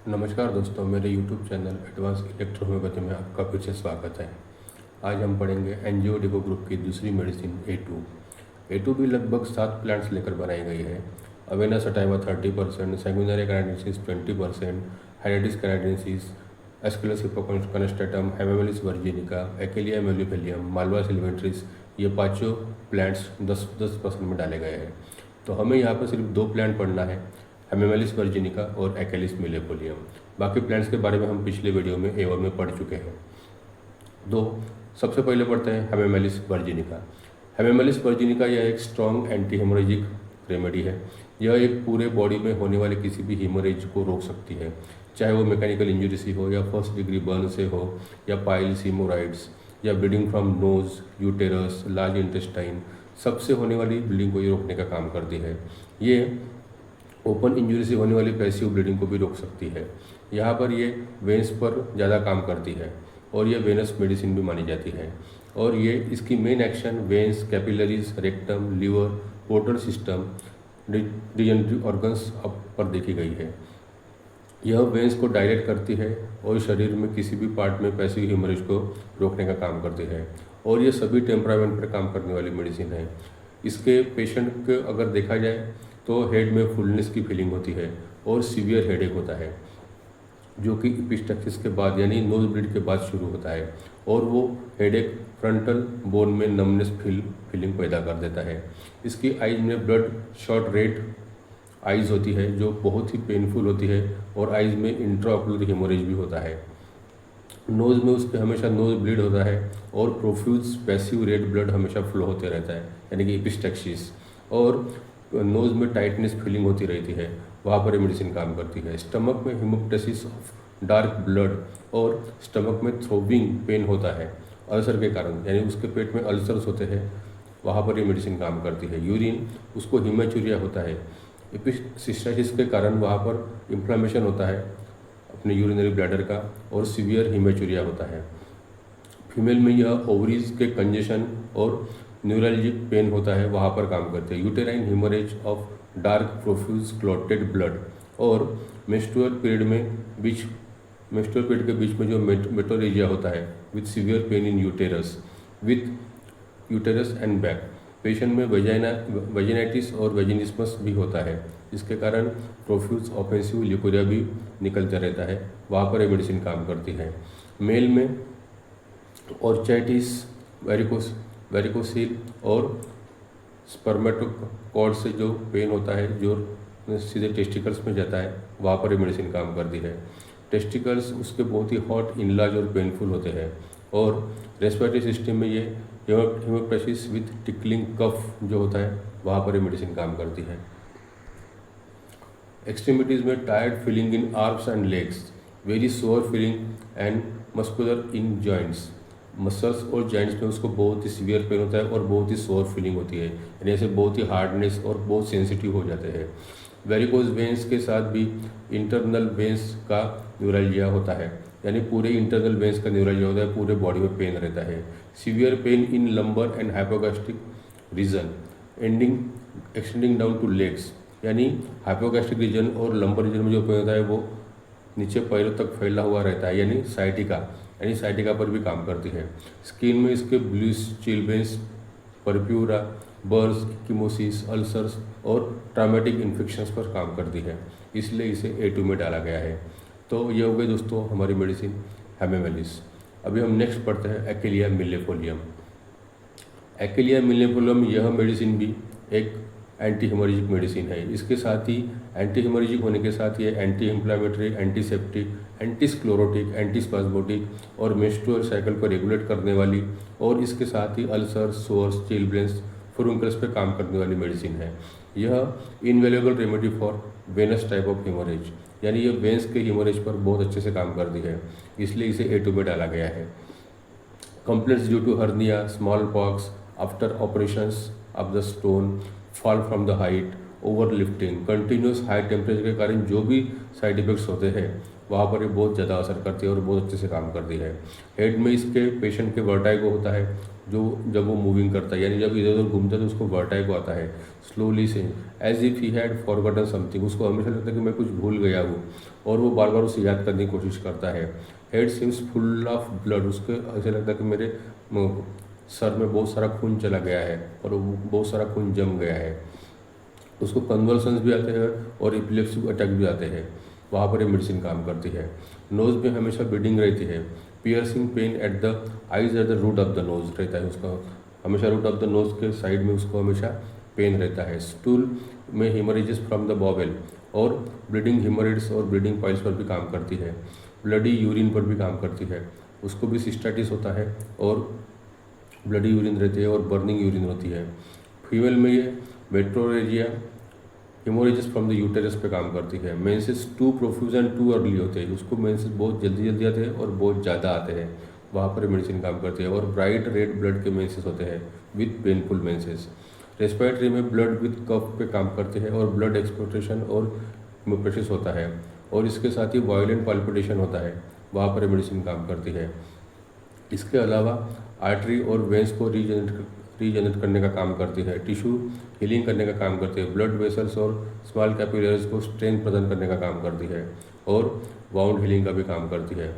नमस्कार दोस्तों, मेरे YouTube channel advance electro homeopathy में आपका फिर से स्वागत है। आज हम पढ़ेंगे एनजीओ डिगो ग्रुप की दूसरी मेडिसिन A2 भी लगभग 7 प्लांट्स लेकर बनाई गई है। अवेना सटाइवा 30%, सैंगुइनरी कैनाडेंसिस 20%, हाइडेटिस canadensis, Aesculus hippocastanum, Hamamelis virginica, Achillea millefolium, Malva sylvestris, ये पाँचों प्लांट्स 10% में डाले गए हैं। तो हमें यहाँ पर सिर्फ 2 प्लांट पढ़ना है, हेमामेलिस वर्जिनिका और एकेलिस मिलेपोलियम। बाकी प्लांट्स के बारे में हम पिछले वीडियो में A1 में पढ़ चुके हैं। सबसे पहले पढ़ते हैं हेमामेलिस वर्जिनिका। हेमामेलिस वर्जिनिका यह एक स्ट्रॉन्ग एंटी हेमोरेजिक रेमेडी है। यह एक पूरे बॉडी में होने वाले किसी भी हेमोरेज को रोक सकती है, चाहे वो मैकेनिकल इंजरी से हो या फर्स्ट डिग्री बर्न से हो या पाइल्स, हीमोराइड्स या bleeding from knows, uterus, large intestine, सबसे होने वाली ब्लीडिंग को ये रोकने का काम करती है। ये ओपन इंजरी से होने वाली पैसिव ब्लीडिंग को भी रोक सकती है। यहाँ पर ये वेंस पर ज़्यादा काम करती है और ये वेनस मेडिसिन भी मानी जाती है। और ये इसकी main action veins, capillaries, rectum, liver, portal system, degenerative organs पर देखी गई है। यह वेंस को डायलेट करती है और शरीर में किसी भी पार्ट में पैसिव हेमरेज को रोकने का काम करती है। और ये सभी टेम्परामेंट पर काम करने वाली मेडिसिन है। इसके पेशेंट को अगर देखा जाए तो हेड में फुलनेस की फीलिंग होती है और सीवियर हेडेक होता है, जो कि एपिस्टैक्सिस के बाद यानी नोज ब्लीड के बाद शुरू होता है। और वो हेडेक फ्रंटल बोन में नमनेस फीलिंग पैदा कर देता है। इसकी आइज में ब्लड शॉट रेट आइज होती है, जो बहुत ही पेनफुल होती है, और आइज में इंट्राऑक्यूलर हेमोरेज भी होता है। नोज़ में उसके हमेशा नोज ब्लीड होता है और प्रोफ्यूज पैसिव रेड ब्लड हमेशा फ्लो होते रहता है, यानी कि एपिस्टैक्सिस। और नोज़ में टाइटनेस फीलिंग होती रहती है, वहाँ पर ये मेडिसिन काम करती है। स्टमक में हिमोप्टेसिस ऑफ डार्क ब्लड और स्टमक में थ्रोबिंग पेन होता है अल्सर के कारण, यानी उसके पेट में अल्सर्स होते हैं, वहाँ पर ये मेडिसिन काम करती है। यूरिन उसको हिमेचुरिया होता है, एपिसिस्टासिस के कारण वहाँ पर इन्फ्लामेशन होता है अपने यूरिनरी ब्लैडर का और सीवियर हिमेचुरिया होता है। फीमेल में यह ओवरीज के कंजेशन और न्यूरल्जिक पेन होता है, वहाँ पर काम करते हैं। Uterine haemorrhage of dark profuse clotted blood और मेंस्ट्रुअल पीरियड के बीच में जो मेटोरेजिया होता है with severe pain in uterus and back. Patient में वेजिनाइटिस और वेजिनिस्मस भी होता है, जिसके कारण प्रोफ्यूज ऑफेंसिव ल्यूकोरिया भी निकलता रहता है, वहाँ पर ये मेडिसिन काम करती है। मेल में ऑर्चाइटिस, वेरिकोसिल और स्पर्मेटोकॉर्ड से जो पेन होता है, जो सीधे टेस्टिकल्स में जाता है, वहाँ पर ये मेडिसिन काम करती है। टेस्टिकल्स उसके बहुत ही हॉट, इनलार्ज और पेनफुल होते हैं। और रेस्पिरेटरी सिस्टम में ये हेमोप्टेसिस विथ टिकलिंग कफ जो होता है, वहाँ पर ये मेडिसिन काम करती है। एक्सट्रीमिटीज़ में tired feeling in arms and legs, very sore feeling and muscular in joints. Muscles और जॉइंट्स में उसको बहुत ही सीवियर पेन होता है और बहुत ही सोअर फीलिंग होती है, यानी ऐसे बहुत ही हार्डनेस और बहुत सेंसिटिव हो जाते हैं। वेरिकोज वेंस के साथ भी इंटरनल वेंस का न्यूरल्जिया होता है, यानी पूरे इंटरनल वेंस का न्यूरल्जिया होता है, पूरे बॉडी में पेन रहता है। Severe pain in lumbar and hypogastric region extending down to legs, यानी हाइपोगैस्ट्रिक रीजन और लंबर रीजन में जो पेन होता है वो नीचे पैरों तक फैला हुआ रहता है, यानी साइटिका पर भी काम करती है। स्किन में इसके ब्लूइश चिलबेंस, परप्यूरा, बर्स, किमोसिस, अल्सर्स और ट्रॉमेटिक इन्फेक्शंस पर काम करती है, इसलिए इसे A2 में डाला गया है। तो ये हो गई दोस्तों हमारी मेडिसिन हेमामेलिस। अभी हम नेक्स्ट पढ़ते हैं एकेलिया मिलेफोलियम। एकेलिया मिलेफोलियम यह मेडिसिन भी एक एंटी हेमोरेजिक मेडिसिन है। इसके साथ ही एंटी हेमोरेजिक होने के साथ ये एंटी इन्फ्लामेटरी, एंटीसेप्टिक, एंटीस्क्लेरोटिक, एंटीस्पाज्मोटिक और मेंस्ट्रुअल साइकिल को रेगुलेट करने वाली, और इसके साथ ही अल्सर, सोर्स, चिलब्लेंस, फुरुंकल्स पे काम करने वाली मेडिसिन है। यह invaluable remedy for venous type of haemorrhage, यानी ये वेंस के हेमोरेज पर बहुत अच्छे से काम करती है, इसलिए इसे A2 में डाला गया है। Complaints due to hernia, small pox, after operations of the stone, fall from the height over lifting, continuous high temperature के कारण जो भी साइड इफेक्ट्स होते हैं वहाँ पर ये बहुत ज़्यादा असर करती है और बहुत अच्छे से काम करती है। हेड में इसके पेशेंट के वर्टाइगो होता है, जो जब वो मूविंग करता है, यानी जब इधर उधर घूमता है तो उसको वर्टाइगो आता है। स्लोली से as if he had forgotten something, उसको हमेशा लगता है कि मैं कुछ भूल गया हूँ और वो बार बार उसे याद करने की कोशिश करता है। Head seems full of blood, उसको ऐसे लगता है कि मेरे सर में बहुत सारा खून चला गया है और बहुत सारा खून जम गया है। उसको कन्वल्सन्स भी आते हैं और इपिलेप्सी अटैक भी आते हैं, वहाँ पर ये मेडिसिन काम करती है। नोज़ में हमेशा ब्लीडिंग रहती है। Piercing pain at the eyes at the root of the nose रहता है उसका, हमेशा रूट ऑफ द नोज के साइड में उसको हमेशा पेन रहता है। स्टूल में हेमरेजेस फ्रॉम द बॉवेल, और ब्लीडिंग हेमरेड्स और ब्लीडिंग पाइल्स पर भी काम करती है। ब्लडी यूरिन पर भी काम करती है, उसको भी सिस्टाइटिस होता है और ब्लडी यूरिन रहती है और बर्निंग यूरिन होती है। फीमेल में ये metrorrhagia haemorrhages from the uterus पे काम करती है। Menses too profuse and too early होते हैं, उसको मेंसेस बहुत जल्दी जल्दी आते हैं और बहुत ज़्यादा आते हैं, वहाँ पर मेडिसिन काम करती है। और ब्राइट रेड ब्लड के मेंसेस होते हैं विथ पेनफुल मेंसेस। रेस्पिरेटरी में ब्लड विथ कफ पे काम करते हैं और ब्लड एक्सपोर्टेशन और हेमोप्रेसिस होता है, और इसके साथ ही वायलेंट पाल्पिटेशन होता है, वहाँ पर मेडिसिन काम करती है। इसके अलावा आर्टरी और वेंस को रीजनरेट करने का काम करती है, टिश्यू हीलिंग करने का काम करती है, ब्लड वेसल्स और स्मॉल कैपिलरीज को स्ट्रेंथ प्रदान करने का काम करती है, और वाउंड हीलिंग का भी काम करती है,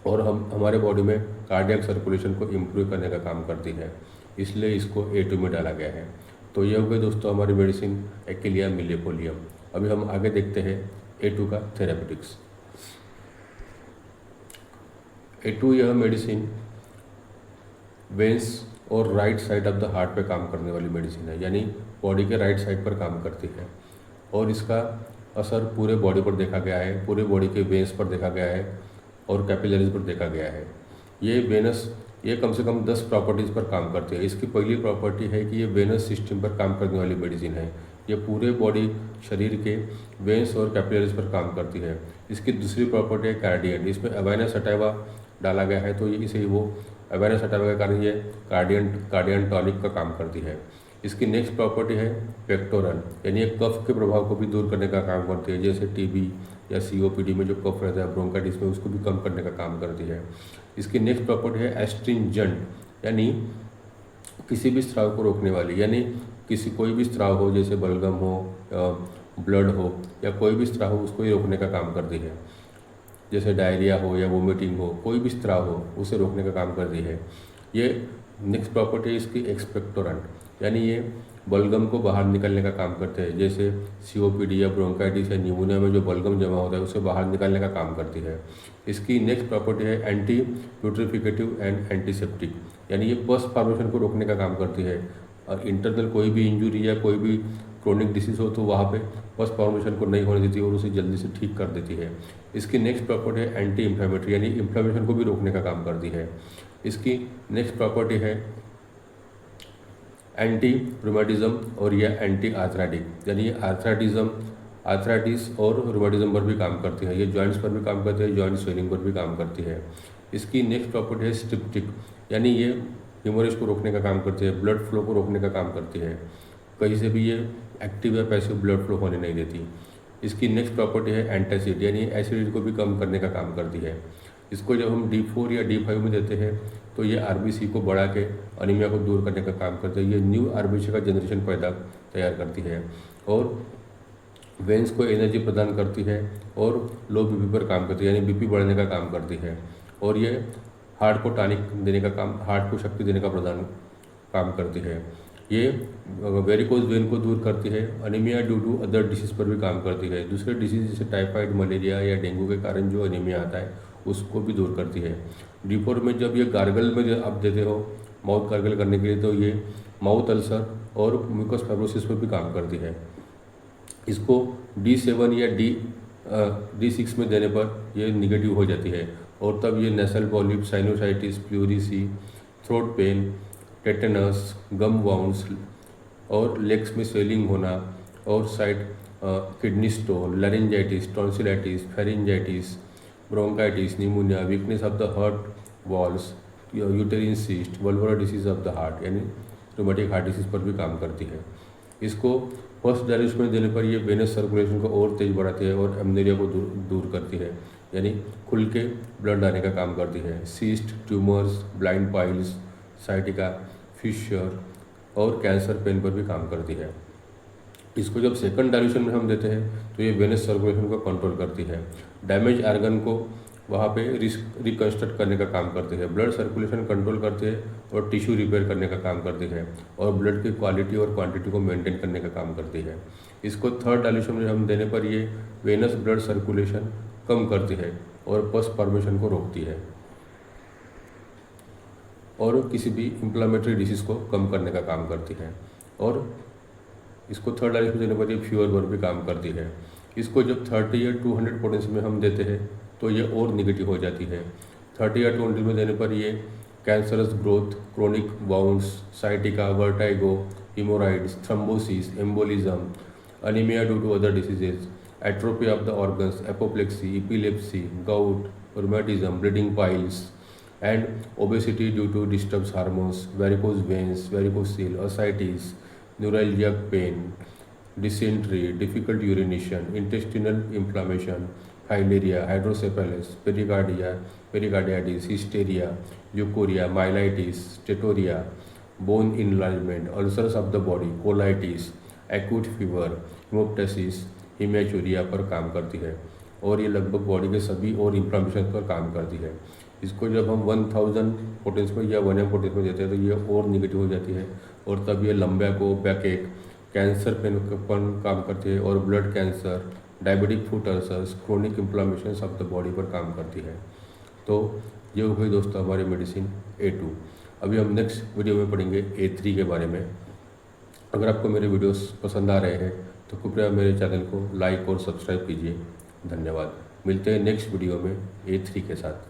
और हमारे बॉडी में कार्डियक सर्कुलेशन को इम्प्रूव करने का काम करती है। इसलिए इसको A2 में डाला गया है। तो ये हो गए दोस्तों हमारी मेडिसिन एक्विलिया मिलेपोलियम। अभी हम आगे देखते हैं A2 का थेरेपेटिक्स। A2 यह मेडिसिन वेंस और right side of the heart पे काम करने वाली मेडिसिन है, यानी बॉडी के राइट साइड पर काम करती है, और इसका असर पूरे बॉडी पर देखा गया है, पूरे बॉडी के वेंस पर देखा गया है और कैपिलरीज पर देखा गया है। ये कम से कम 10 प्रॉपर्टीज़ पर काम करती है। इसकी पहली प्रॉपर्टी है कि ये वेनस सिस्टम पर काम करने वाली मेडिसिन है, ये पूरे बॉडी शरीर के वेंस और कैपिलरीज पर काम करती है। इसकी दूसरी प्रॉपर्टी है कार्डियन, इसमें अवेना सटाइवा डाला गया है, तो ये इसे वो अवेना सटाइवा के कारण ये कार्डियन टॉनिक का काम करती है। इसकी नेक्स्ट प्रॉपर्टी है पेक्टोरल, यानी ये कफ के प्रभाव को भी दूर करने का काम करती है, जैसे टीबी या COPD में जो कफ रहता है ब्रोंकाइटिस में, उसको भी कम करने का काम करती है। इसकी नेक्स्ट प्रॉपर्टी है एस्ट्रिंजेंट, यानी किसी भी स्राव को रोकने वाली, यानी कोई भी स्राव हो, जैसे बलगम हो, ब्लड हो या कोई भी स्राव हो, उसको ही रोकने का काम करती है। जैसे डायरिया हो या वोमिटिंग हो, कोई भी स्राव हो उसे रोकने का काम करती है। ये नेक्स्ट प्रॉपर्टी है इसकी एक्सपेक्टोरेंट, यानी ये बलगम को बाहर निकलने का काम करते हैं, जैसे COPD या ब्रोंकाइटिस या न्यूमोनिया में जो बलगम जमा होता है उसे बाहर निकालने का काम करती है। इसकी नेक्स्ट प्रॉपर्टी है एंटी प्यूट्रिफिकेटिव एंड एंटीसेप्टिक, यानी ये पस फॉर्मेशन को रोकने का काम करती है। और इंटरनल कोई भी इंजुरी या कोई भी क्रोनिक डिसीज हो तो वहाँ पे पस फॉर्मेशन को नहीं होने देती और उसे जल्दी से ठीक कर देती है। इसकी नेक्स्ट प्रॉपर्टी है एंटी इन्फ्लेमेटरी, यानी इन्फ्लेमेशन को भी रोकने का काम करती है। इसकी नेक्स्ट प्रॉपर्टी है एंटी रूमेटिज्म और यह एंटी आर्थराइटिक, यानी ये आर्थराइटिस और रूमेटिज्म पर भी काम करती है। ये जॉइंट्स पर भी काम करती है, जॉइंट स्वेलिंग पर भी काम करती है। इसकी नेक्स्ट प्रॉपर्टी है स्टिप्टिक, यानी ये ह्यूमरेज को रोकने का काम करती है, ब्लड फ्लो को रोकने का काम करती है, कहीं से भी ये एक्टिव या पैसिव ब्लड फ्लो होने नहीं देती। इसकी नेक्स्ट प्रॉपर्टी है एंटासिड, यानी एसिडिटी को भी कम करने का काम करती है। इसको जब हम D4 या D5 में देते हैं तो ये RBC को बढ़ा के अनीमिया को दूर करने का काम करती है। ये न्यू RBC का जनरेशन तैयार करती है और वेंस को एनर्जी प्रदान करती है और लो BP पर काम करती है, यानी BP बढ़ाने का काम करती है। और ये हार्ट को टॉनिक देने का काम, हार्ट को शक्ति देने का काम करती है। ये वेरिकोज वेन को दूर करती है। Anaemia due to other disease पर भी काम करती है, दूसरे डिसीज जैसे टाइफाइड, मलेरिया या डेंगू के कारण जो अनीमिया आता है उसको भी दूर करती है। D4 में जब ये गार्गल में आप देते हो माउथ गार्गल करने के लिए, तो ये माउथ अल्सर और म्यूकस फाइब्रोसिस पर भी काम करती है। इसको D7 या D6 में देने पर ये निगेटिव हो जाती है और तब ये nasal polyp, sinusitis, pleurisy, throat pain, tetanus, gum wounds और लेग्स में स्वेलिंग होना और side kidney stone, laryngitis, tonsillitis, pharyngitis, bronchitis, pneumonia, weakness of the heart walls, uterine cyst, valvular disease of the heart, यानी rheumatic heart disease पर भी काम करती है। इसको फर्स्ट डायल्यूशन में देने पर ये वेनस सर्कुलेशन को और तेज बढ़ाती है और एमनेरिया को दूर करती है, यानी खुल के ब्लड आने का काम करती है। Cyst, tumours, blind piles, sciatica, fissure और कैंसर पेन पर भी काम करती है। इसको जब सेकंड डायल्यूशन में हम देते हैं तो ये वेनस सर्कुलेशन को कंट्रोल करती है, डैमेज आर्गन को वहाँ पे रिकन्स्ट्रक्ट करने का काम करती है, ब्लड सर्कुलेशन कंट्रोल करती है और टिश्यू रिपेयर करने का काम करती है और ब्लड की क्वालिटी और क्वांटिटी को मेंटेन करने का काम करती है। इसको थर्ड डायल्यूशन में हम देने पर ये वेनस ब्लड सर्कुलेशन कम करती है और पस फॉर्मेशन को रोकती है और किसी भी इंफ्लेमेटरी डिसीज़ को कम करने का काम करती है। और इसको थर्ड डायल्यूशन देने पर ये फीवर पर भी काम करती है। इसको जब 30 या 200 पोटेंशियल में हम देते हैं तो ये और निगेटिव हो जाती है। 30 या 200 में देने पर ये cancerous growth, chronic bounce, sciatica, vertigo, haemorrhoids, thrombosis, embolism, anaemia due to other diseases, atrophy of the organs, apoplexy, epilepsy, gout, rheumatism, bleeding piles and obesity due to disturbs hormones, varicose veins, varicocele, ascites, neuralgia pain, dysentery, difficult urination, intestinal inflammation, filaria, hydrocephalus, pericarditis, hysteria, leukorrhea, myelitis, steatorrhea, bone enlargement, ulcers of the body, colitis, acute fever, hemoptysis, hematuria पर काम करती है और ये लगभग body के सभी और इन्फ्लामेशन पर काम करती है। इसको जब हम 1000 पोटेंस में या 1 पोटेंस में देते हैं तो ये और निगेटिव हो जाती है और तब ये लंबा को, बैकएक, कैंसर पेन पर काम करती है और blood cancer, diabetic foot ulcers, chronic inflammation of the body पर काम करती है। तो ये हो गई दोस्तों हमारी मेडिसिन A2। अभी हम नेक्स्ट वीडियो में पढ़ेंगे A3 के बारे में। अगर आपको मेरे वीडियोस पसंद आ रहे हैं तो कृपया मेरे चैनल को लाइक और सब्सक्राइब कीजिए। धन्यवाद। मिलते हैं नेक्स्ट वीडियो में A3 के साथ।